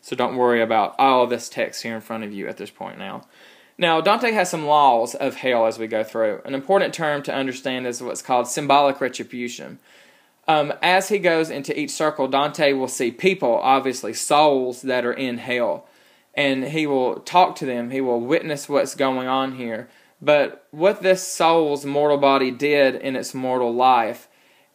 So don't worry about all of this text here in front of you at this point now. Now, Dante has some laws of hell as we go through. An important term to understand is what's called symbolic retribution. As he goes into each circle, Dante will see people, obviously souls that are in hell. And he will talk to them. He will witness what's going on here. But what this soul's mortal body did in its mortal life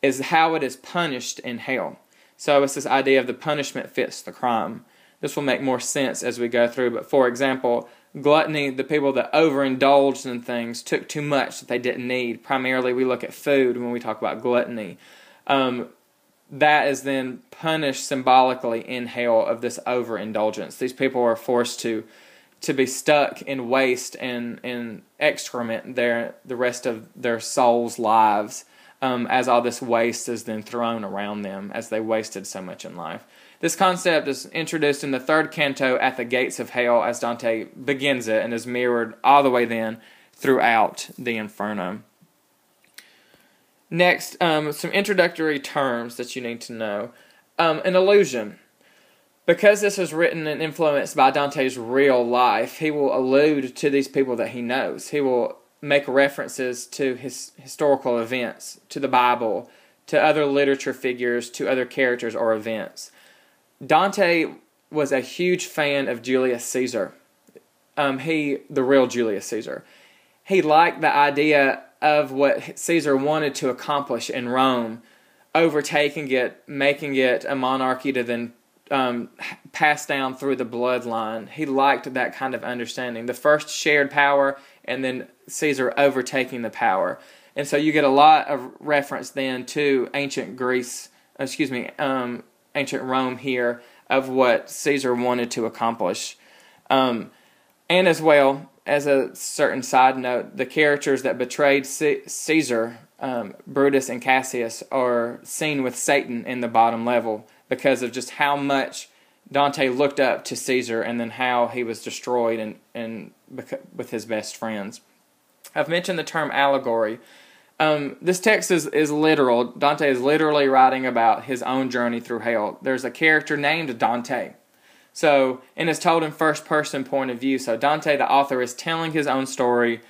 is how it is punished in hell. So it's this idea of the punishment fits the crime. This will make more sense as we go through. But for example, gluttony, the people that overindulged in things, took too much that they didn't need. Primarily we look at food when we talk about gluttony. That is then punished symbolically in hell of this overindulgence. These people are forced to be stuck in waste and excrement the rest of their souls' lives, as all this waste is then thrown around them as they wasted so much in life. This concept is introduced in the third canto at the gates of hell as Dante begins it, and is mirrored all the way then throughout the Inferno. Next, some introductory terms that you need to know. An allusion. Because this is written and influenced by Dante's real life, he will allude to these people that he knows. He will make references to his historical events, to the Bible, to other literature figures, to other characters or events. Dante was a huge fan of Julius Caesar. The real Julius Caesar. He liked the idea of what Caesar wanted to accomplish in Rome, overtaking it, making it a monarchy to then pass down through the bloodline. He liked that kind of understanding. The first shared power, and then Caesar overtaking the power. And so you get a lot of reference then to ancient Rome here of what Caesar wanted to accomplish. And as well, as a certain side note, the characters that betrayed Caesar, Brutus and Cassius, are seen with Satan in the bottom level because of just how much Dante looked up to Caesar and then how he was destroyed and with his best friends. I've mentioned the term allegory. This text is literal. Dante is literally writing about his own journey through hell. There's a character named Dante. And it's told in first-person point of view. So Dante, the author, is telling his own story,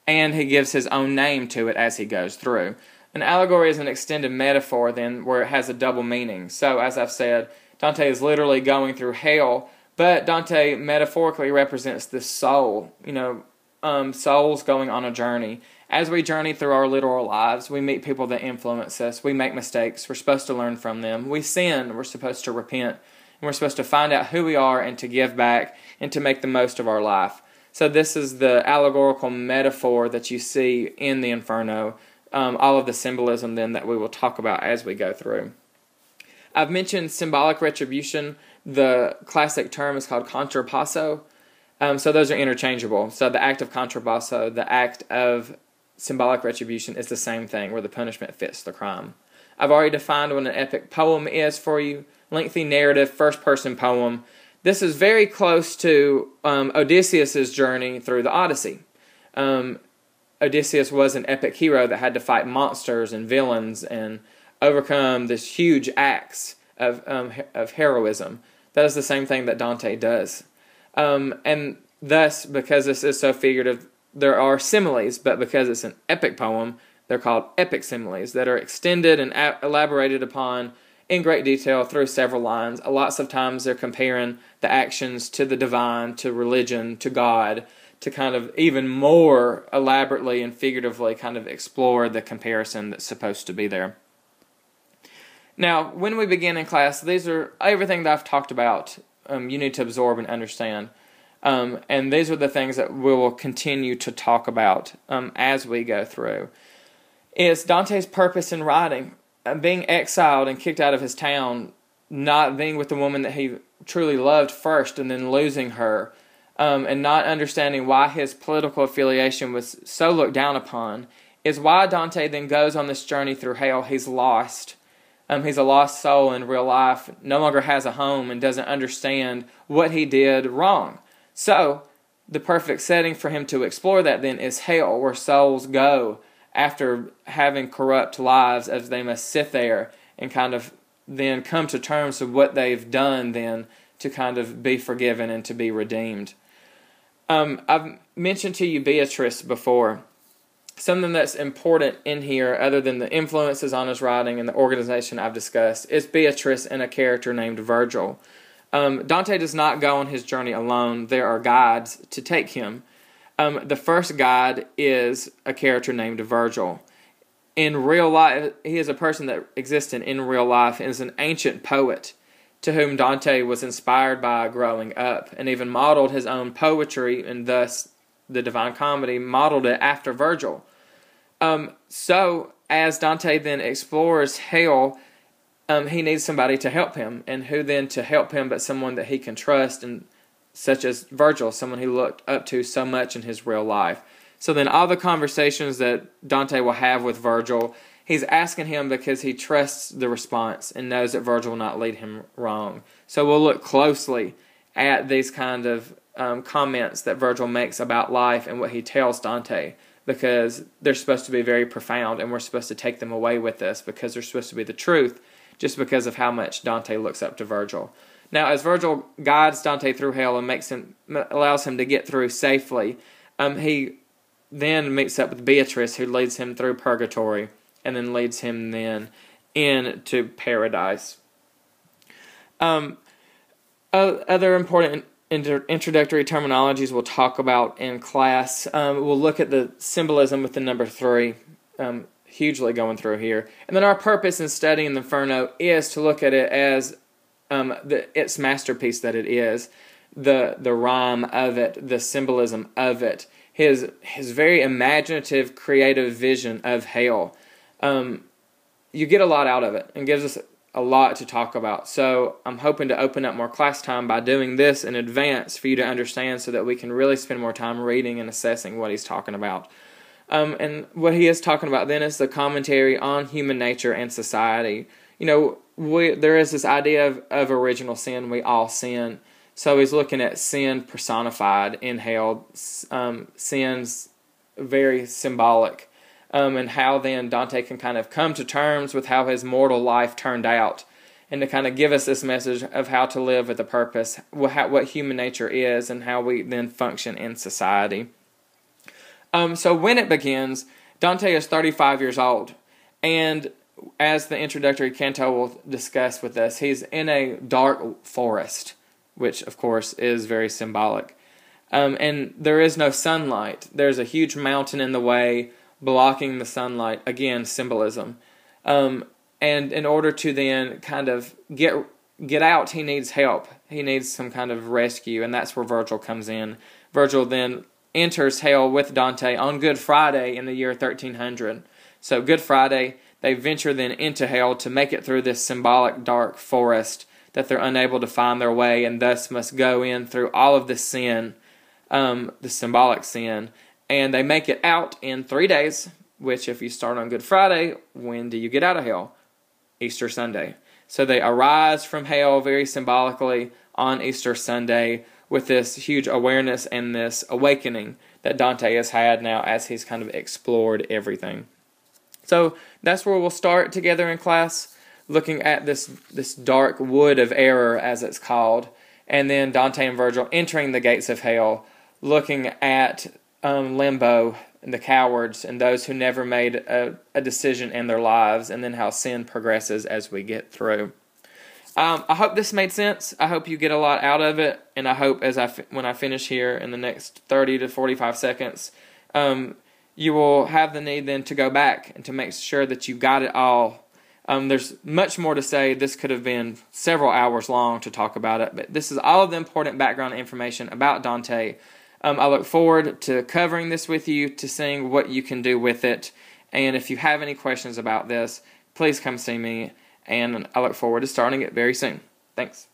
and he gives his own name to it as he goes through. An allegory is an extended metaphor, then, where it has a double meaning. So, as I've said, Dante is literally going through hell, but Dante metaphorically represents the soul. Souls going on a journey. As we journey through our literal lives, we meet people that influence us. We make mistakes. We're supposed to learn from them. We sin. We're supposed to repent. And we're supposed to find out who we are and to give back and to make the most of our life. So this is the allegorical metaphor that you see in the Inferno. All of the symbolism then that we will talk about as we go through. I've mentioned symbolic retribution. The classic term is called contrapasso. So those are interchangeable. So the act of contrapasso, the act of symbolic retribution, is the same thing, where the punishment fits the crime. I've already defined what an epic poem is for you. Lengthy narrative, first-person poem. This is very close to Odysseus' journey through the Odyssey. Odysseus was an epic hero that had to fight monsters and villains and overcome this huge acts of heroism. That is the same thing that Dante does. And thus, because this is so figurative, there are similes, but because it's an epic poem, they're called epic similes that are extended and elaborated upon in great detail through several lines. Lots of times they're comparing the actions to the divine, to religion, to God, to kind of even more elaborately and figuratively kind of explore the comparison that's supposed to be there. Now, when we begin in class, these are everything that I've talked about. You need to absorb and understand. And these are the things that we will continue to talk about as we go through. It's Dante's purpose in writing. Being exiled and kicked out of his town, not being with the woman that he truly loved first and then losing her, and not understanding why his political affiliation was so looked down upon, is why Dante then goes on this journey through hell. He's lost. He's a lost soul in real life, no longer has a home, and doesn't understand what he did wrong. So, the perfect setting for him to explore that then is hell, where souls go after having corrupt lives, as they must sit there and kind of then come to terms with what they've done then to kind of be forgiven and to be redeemed. I've mentioned to you Beatrice before. Something that's important in here, other than the influences on his writing and the organization I've discussed, is Beatrice and a character named Virgil. Dante does not go on his journey alone. There are guides to take him. The first guide is a character named Virgil. In real life, he is a person that existed in real life and is an ancient poet to whom Dante was inspired by growing up, and even modeled his own poetry, and thus the Divine Comedy modeled it after Virgil. So as Dante then explores hell, he needs somebody to help him, and who then to help him but someone that he can trust, and such as Virgil, someone he looked up to so much in his real life. So then all the conversations that Dante will have with Virgil, he's asking him because he trusts the response and knows that Virgil will not lead him wrong. So we'll look closely at these kind of comments that Virgil makes about life and what he tells Dante, because they're supposed to be very profound, and we're supposed to take them away with us because they're supposed to be the truth, just because of how much Dante looks up to Virgil. Now, as Virgil guides Dante through hell and allows him to get through safely, he then meets up with Beatrice, who leads him through purgatory, and then leads him then into paradise. Other important introductory terminologies we'll talk about in class. We'll look at the symbolism with the number 3, hugely going through here. And then our purpose in studying the Inferno is to look at it as its masterpiece that it is, the rhyme of it, the symbolism of it, his very imaginative, creative vision of hell. You get a lot out of it, and gives us a lot to talk about. So I'm hoping to open up more class time by doing this in advance for you to understand, so that we can really spend more time reading and assessing what he's talking about. And what he is talking about then is the commentary on human nature and society. You know, there is this idea of original sin. We all sin. So he's looking at sin personified in hell. Sin's very symbolic. And how then Dante can kind of come to terms with how his mortal life turned out, and to kind of give us this message of how to live with a purpose, what human nature is, and how we then function in society. So when it begins, Dante is 35 years old, and as the introductory canto will discuss with us, he's in a dark forest, which of course is very symbolic. And there is no sunlight. There's a huge mountain in the way, blocking the sunlight. Again, symbolism. And in order to then kind of get out, he needs help. He needs some kind of rescue, and that's where Virgil comes in. Virgil then enters hell with Dante on Good Friday in the year 1300. So Good Friday, they venture then into hell to make it through this symbolic dark forest that they're unable to find their way, and thus must go in through all of the sin, the symbolic sin. And they make it out in 3 days, which if you start on Good Friday, when do you get out of hell? Easter Sunday. So they arise from hell very symbolically on Easter Sunday with this huge awareness and this awakening that Dante has had now as he's kind of explored everything. So that's where we'll start together in class, looking at this dark wood of error, as it's called, and then Dante and Virgil entering the gates of hell, looking at limbo and the cowards and those who never made a decision in their lives, and then how sin progresses as we get through. I hope this made sense. I hope you get a lot out of it, and I hope when I finish here in the next 30 to 45 seconds, you will have the need then to go back and to make sure that you got it all. There's much more to say. This could have been several hours long to talk about it, but this is all of the important background information about Dante. I look forward to covering this with you, to seeing what you can do with it. And if you have any questions about this, please come see me. And I look forward to starting it very soon. Thanks.